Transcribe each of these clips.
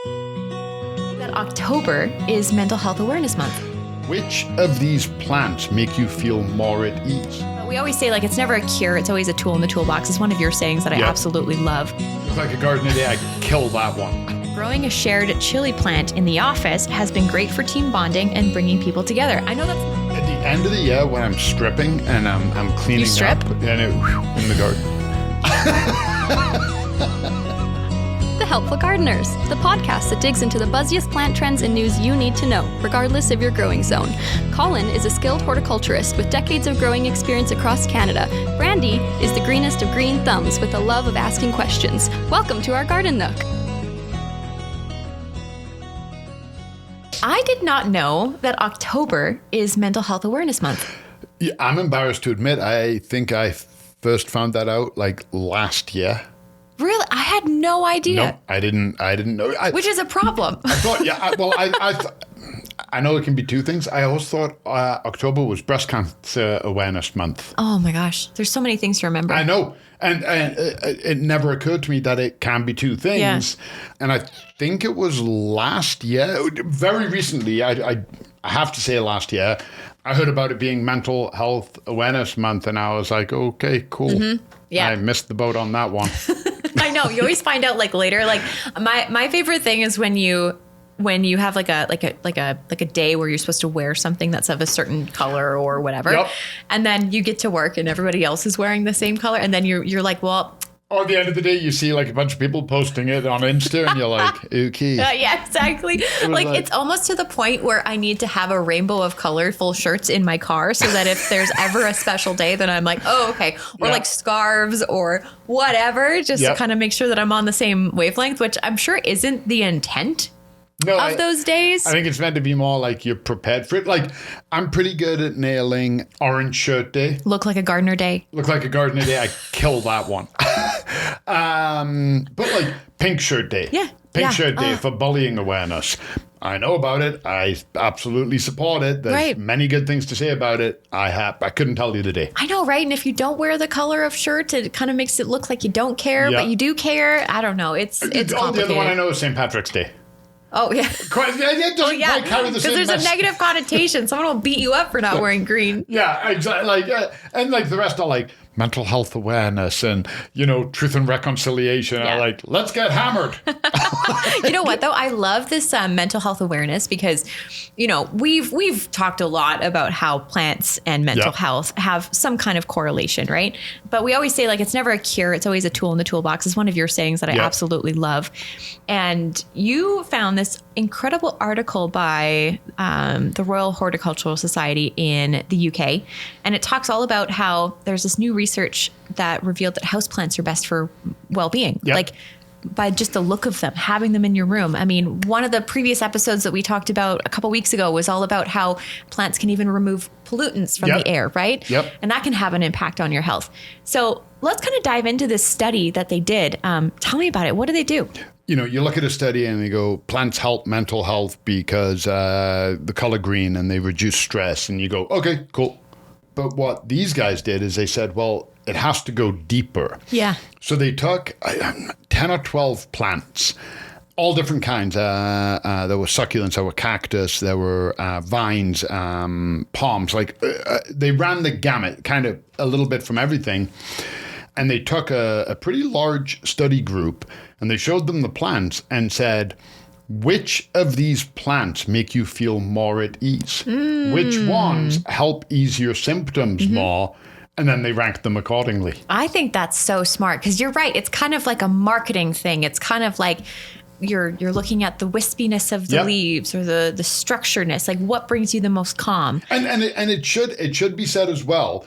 That October is Mental Health Awareness Month. Which of these plants make you feel more at ease? We always say, like, it's never a cure, it's always a tool in the toolbox. It's one of your sayings that I absolutely love. Looks like a garden today, I kill that one. Growing a shared chili plant in the office has been great for team bonding and bringing people together. I know that's... At the end of the year, when I'm stripping and I'm cleaning up, and in the garden. The Helpful Gardeners, the podcast that digs into the buzziest plant trends and news you need to know, regardless of your growing zone. Colin is a skilled horticulturist with decades of growing experience across Canada. Brandi is the greenest of green thumbs with a love of asking questions. Welcome to our Garden Nook. I did not know that October is Mental Health Awareness Month. Yeah, I'm embarrassed to admit, I think I first found that out like last year. Really? I had no idea. No, I didn't know. Which is a problem. I thought, I know it can be two things. I always thought October was Breast Cancer Awareness Month. Oh my gosh. There's so many things to remember. I know. And it never occurred to me that it can be two things. Yeah. And I think it was last year, very recently, I have to say last year, I heard about it being Mental Health Awareness Month. And I was like, okay, cool. Mm-hmm. Yeah. I missed the boat on that one. I know. You always find out like later. Like my favorite thing is when you have like a day where you're supposed to wear something that's of a certain color or whatever. Yep. And then you get to work and everybody else is wearing the same color. And then you're like, well. Or at the end of the day, you see like a bunch of people posting it on Insta and you're like, okay. Yeah, exactly. It's almost to the point where I need to have a rainbow of colorful shirts in my car so that if there's ever a special day, then I'm like, oh, okay. Or like scarves or whatever, just to kind of make sure that I'm on the same wavelength, which I'm sure isn't the intent of those days. I think it's meant to be more like you're prepared for it. Like, I'm pretty good at nailing Orange Shirt Day. Look like a gardener day. Look like a gardener day. I kill that one. But like Pink Shirt Day. Yeah. Pink Shirt Day for bullying awareness. I know about it. I absolutely support it. There's many good things to say about it. I couldn't tell you the day. I know, right? And if you don't wear the color of shirt, it kind of makes it look like you don't care, but you do care. I don't know. It's complicated. The other one I know is St. Patrick's Day. Oh, yeah. It doesn't quite carry the same because there's a negative connotation. Someone will beat you up for not wearing green. Yeah, exactly. And like the rest are like mental health awareness and, truth and reconciliation. Yeah. Like, let's get hammered. You know what, though? I love this mental health awareness because, we've talked a lot about how plants and mental health have some kind of correlation, right? But we always say, like, it's never a cure. It's always a tool in the toolbox. It's one of your sayings that I absolutely love. And you found this incredible article by the Royal Horticultural Society in the UK. And it talks all about how there's this new research that revealed that houseplants are best for well-being. Yep. Like, by just the look of them, having them in your room. I mean, one of the previous episodes that we talked about a couple weeks ago was all about how plants can even remove pollutants from the air, right? Yep. And that can have an impact on your health. So let's kind of dive into this study that they did. Tell me about it. What do they do? You look at a study and they go, plants help mental health because the color green and they reduce stress. And you go, okay, cool. But what these guys did is they said, well, it has to go deeper. Yeah. So they took 10 or 12 plants, all different kinds. There were succulents, there were cactus, there were vines, palms. They ran the gamut, kind of a little bit from everything. And they took a pretty large study group and they showed them the plants and said, which of these plants make you feel more at ease? Which ones help ease your symptoms more? And then they ranked them accordingly. I think that's so smart because you're right. It's kind of like a marketing thing. It's kind of like you're looking at the wispiness of the leaves or the structuredness. Like what brings you the most calm? And it should be said as well.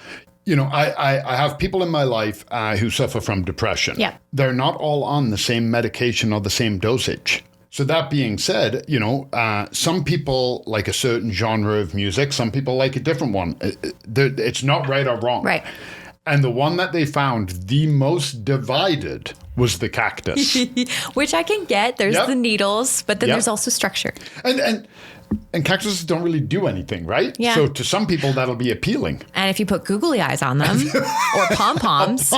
I have people in my life who suffer from depression. Yeah. They're not all on the same medication or the same dosage. So that being said, some people like a certain genre of music. Some people like a different one. It's not right or wrong. Right. And the one that they found the most divided was the cactus. Which I can get. There's the needles, but then there's also structure. And cactuses don't really do anything, right? Yeah. So to some people, that'll be appealing. And if you put googly eyes on them or pom-poms.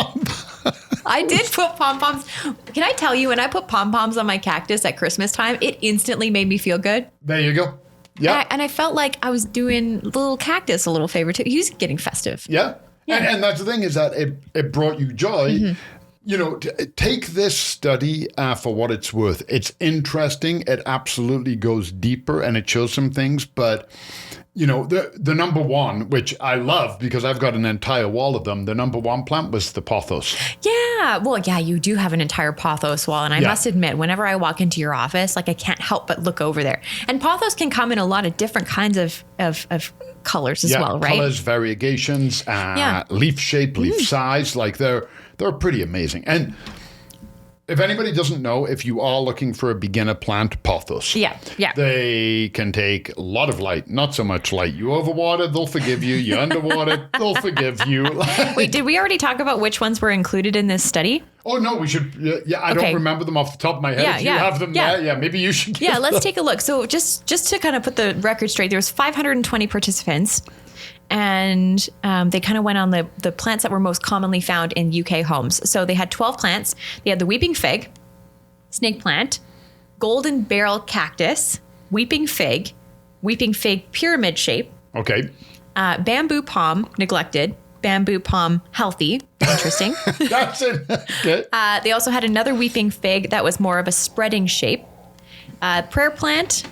I did put pom-poms. Can I tell you, when I put pom-poms on my cactus at Christmas time, it instantly made me feel good. There you go. Yeah. And I felt like I was doing the little cactus a little favor too. He's getting festive. Yeah. And that's the thing, is that it brought you joy. Mm-hmm. You know, take this study for what it's worth. It's interesting. It absolutely goes deeper and it shows some things. But, you know, the number one, which I love because I've got an entire wall of them, the number one plant was the pothos. Yeah. Well, yeah, you do have an entire pothos wall. And I must admit, whenever I walk into your office, like I can't help but look over there. And pothos can come in a lot of different kinds of colors as well, right? Colors, variegations, leaf shape, leaf size, like they're pretty amazing. And if anybody doesn't know, if you are looking for a beginner plant, pothos. Yeah. They can take a lot of light, not so much light. You overwater, they'll forgive you. You underwater, they'll forgive you. Wait, did we already talk about which ones were included in this study? Oh, no, we should. Yeah, I don't remember them off the top of my head. If you have them there, maybe you should give let's take a look. So just to kind of put the record straight, there was 520 participants. And they kind of went on the plants that were most commonly found in UK homes. So they had 12 plants. They had the weeping fig, snake plant, golden barrel cactus, weeping fig pyramid shape. Okay. Bamboo palm, neglected. Bamboo palm, healthy. Interesting. That's it. Okay. They also had another weeping fig that was more of a spreading shape. Prayer plant,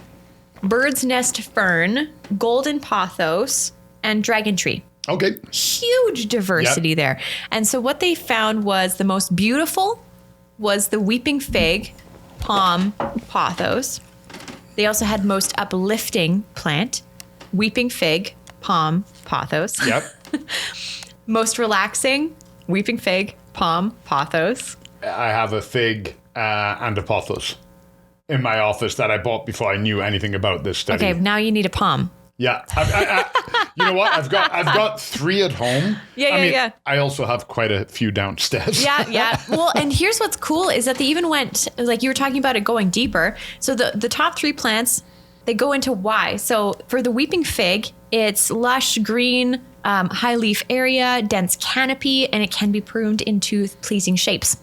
bird's nest fern, golden pothos, and dragon tree. Okay. Huge diversity there. And so what they found was the most beautiful was the weeping fig, palm, pothos. They also had most uplifting plant, weeping fig, palm, pothos. Yep. Most relaxing, weeping fig, palm, pothos. I have a fig and a pothos in my office that I bought before I knew anything about this study. Okay, now you need a palm. Yeah. You know what? I've got 3 at home. Yeah. I also have quite a few downstairs. Yeah. Well, and here's what's cool is that they even went, like you were talking about it going deeper. So the top 3 plants, they go into why. So for the weeping fig, it's lush green, high leaf area, dense canopy, and it can be pruned into pleasing shapes.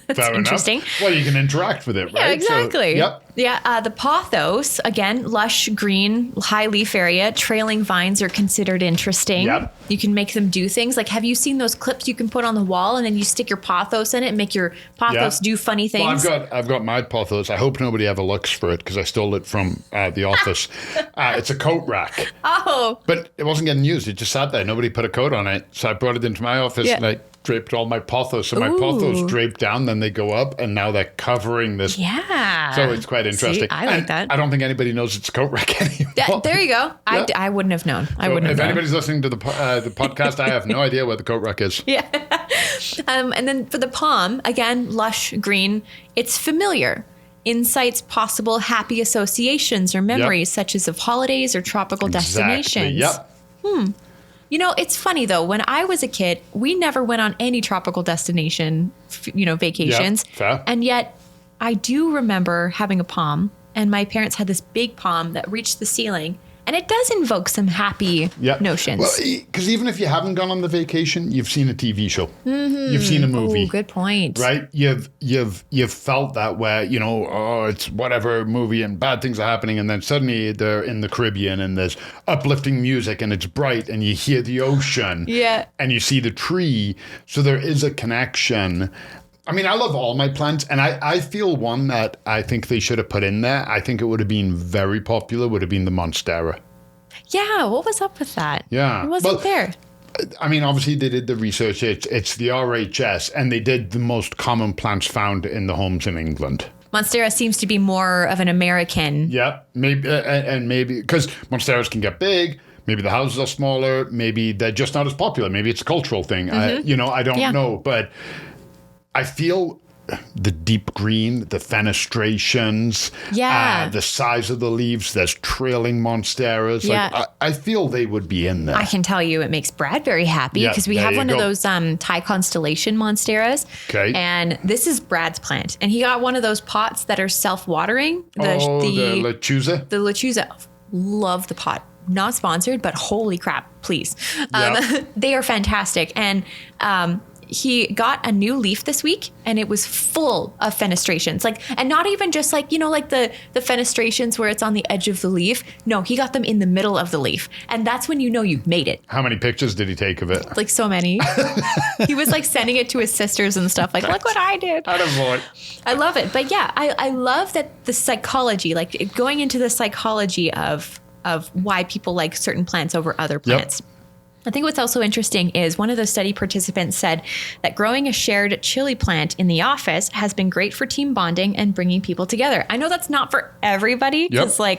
That's Fair interesting. Enough. Well, you can interact with it, right? Yeah, exactly. So, yep. Yeah, the pothos, again, lush green, high leaf area, trailing vines are considered interesting. Yep. You can make them do things. Like, have you seen those clips you can put on the wall and then you stick your pothos in it and make your pothos do funny things? Well, I've got my pothos. I hope nobody ever looks for it because I stole it from the office. It's a coat rack. Oh. But it wasn't getting used. It just sat there. Nobody put a coat on it. So I brought it into my office and I draped all my pothos. So my pothos drape down, then they go up, and now they're covering this. Yeah. So it's quite interesting. See, I like that. I don't think anybody knows it's a coat rack anymore. There you go. Yeah. I wouldn't have known. If anybody's listening to the podcast, I have no idea where the coat rack is. Yeah. And then for the palm, again, lush green, it's familiar. Insights, possible happy associations or memories, such as of holidays or tropical destinations. Yep. You know, it's funny though, when I was a kid, we never went on any tropical destination, vacations. Yep, fair. And yet I do remember having a palm, and my parents had this big palm that reached the ceiling. And it does invoke some happy notions. Well, because even if you haven't gone on the vacation, you've seen a TV show. Mm-hmm. You've seen a movie. Oh, good point. Right? You've felt that where, it's whatever movie and bad things are happening, and then suddenly they're in the Caribbean and there's uplifting music and it's bright and you hear the ocean. Yeah. And you see the tree. So there is a connection. I mean, I love all my plants, and I feel one that I think they should have put in there. I think it would have been very popular, would have been the Monstera. Yeah, what was up with that? Yeah. It wasn't there. I mean, obviously they did the research. It's the RHS, and they did the most common plants found in the homes in England. Monstera seems to be more of an American. Yeah, maybe, and maybe, because Monsteras can get big. Maybe the houses are smaller. Maybe they're just not as popular. Maybe it's a cultural thing. Mm-hmm. I don't know, but I feel the deep green, the fenestrations, the size of the leaves, there's trailing monsteras. Yeah. Like, I feel they would be in there. I can tell you it makes Brad very happy because we have one of those Thai constellation monsteras. Okay. And this is Brad's plant. And he got one of those pots that are self-watering. The lechuza? The lechuza. Love the pot. Not sponsored, but holy crap, please. They are fantastic. And he got a new leaf this week and it was full of fenestrations. And not even just the fenestrations where it's on the edge of the leaf. No, he got them in the middle of the leaf. And that's when you know you've made it. How many pictures did he take of it? So many. He was sending it to his sisters and stuff. Look what I did. Attaboy. I love it. But yeah, I love that the psychology, going into the psychology of why people like certain plants over other plants. Yep. I think what's also interesting is one of the study participants said that growing a shared chili plant in the office has been great for team bonding and bringing people together. I know that's not for everybody because I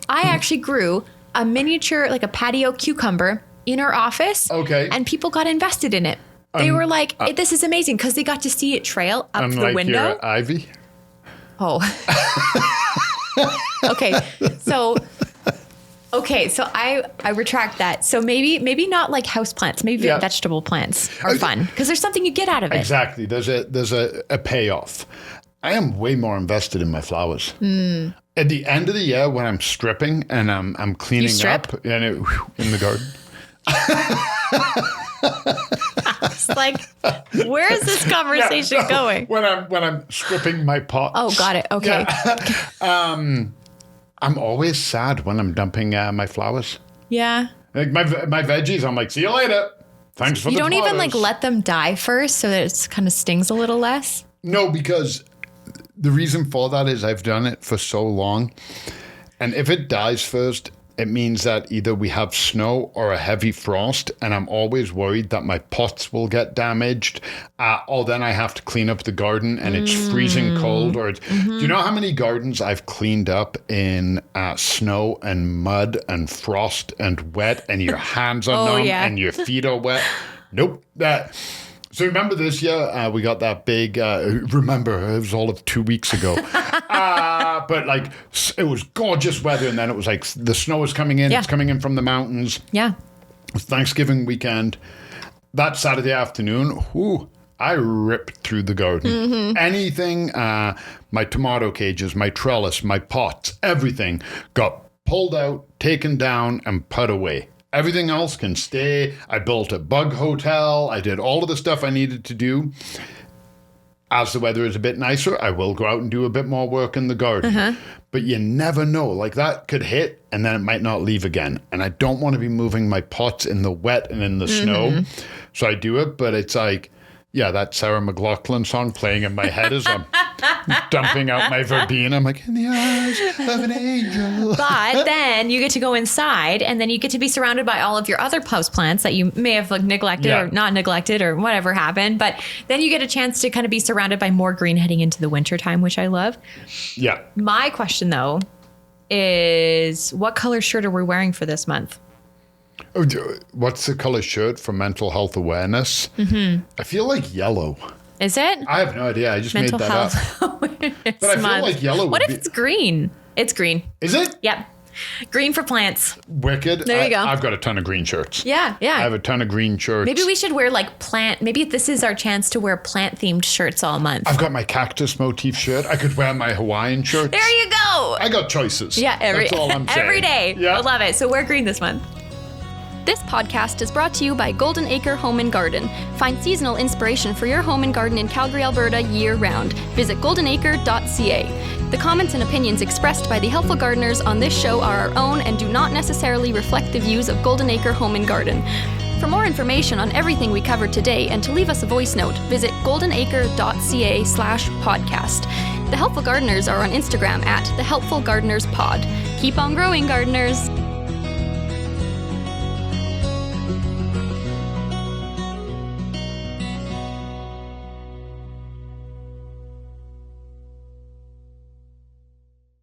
actually grew a miniature, a patio cucumber in our office. Okay. And people got invested in it. They were like, this is amazing because they got to see it trail up the window. Your ivy? Oh. Okay, so I retract that. So maybe not house plants. Maybe vegetable plants are fun because there's something you get out of it. Exactly. There's a payoff. I am way more invested in my flowers. At the end of the year when I'm stripping and I'm cleaning up and in the garden. It's where is this conversation going? When I'm stripping my pots. Oh, got it. Okay. Yeah. I'm always sad when I'm dumping my flowers. Yeah. My veggies, I'm like, see you later. Thanks for the tomatoes. You don't even let them die first so that it kind of stings a little less? No, because the reason for that is I've done it for so long. And if it dies first, it means that either we have snow or a heavy frost, and I'm always worried that my pots will get damaged, or then I have to clean up the garden and it's freezing cold. Or do you know how many gardens I've cleaned up in snow and mud and frost and wet, and your hands are numb and your feet are wet? Nope. So remember this year, we got that big, remember, it was all of 2 weeks ago. But it was gorgeous weather, and then it was the snow was coming in. Yeah. It's coming in from the mountains. Yeah. It was Thanksgiving weekend. That Saturday afternoon, I ripped through the garden. Anything, my tomato cages, my trellis, my pots, everything got pulled out, taken down, and put away. Everything else can stay. I built a bug hotel. I did all of the stuff I needed to do. As the weather is a bit nicer, I will go out and do a bit more work in the garden. But you never know. That could hit and then it might not leave again. And I don't want to be moving my pots in the wet and in the snow. So I do it, but it's that Sarah McLachlan song playing in my head as I'm dumping out my verbena. I'm like, in the eyes of an angel. But then you get to go inside and then you get to be surrounded by all of your other house plants that you may have neglected or not neglected or whatever happened. But then you get a chance to kind of be surrounded by more green heading into the winter time, which I love. Yeah. My question though is what color shirt are we wearing for this month? What's the color shirt for mental health awareness? I feel like yellow. Is it? I have no idea. I just made that up. But I feel like yellow would What if it's green? It's green. Is it? Yep. Green for plants. Wicked. There you go. I've got a ton of green shirts. Yeah. I have a ton of green shirts. Maybe we should wear maybe this is our chance to wear plant-themed shirts all month. I've got my cactus motif shirt. I could wear my Hawaiian shirt. There you go. I got choices. Yeah, that's all I'm saying. Every day. Yeah. I love it. So wear green this month. This podcast is brought to you by Golden Acre Home and Garden. Find seasonal inspiration for your home and garden in Calgary, Alberta year-round. Visit goldenacre.ca. The comments and opinions expressed by the Helpful Gardeners on this show are our own and do not necessarily reflect the views of Golden Acre Home and Garden. For more information on everything we covered today and to leave us a voice note, visit goldenacre.ca/podcast. The Helpful Gardeners are on Instagram at The Helpful Gardeners Pod. Keep on growing, gardeners!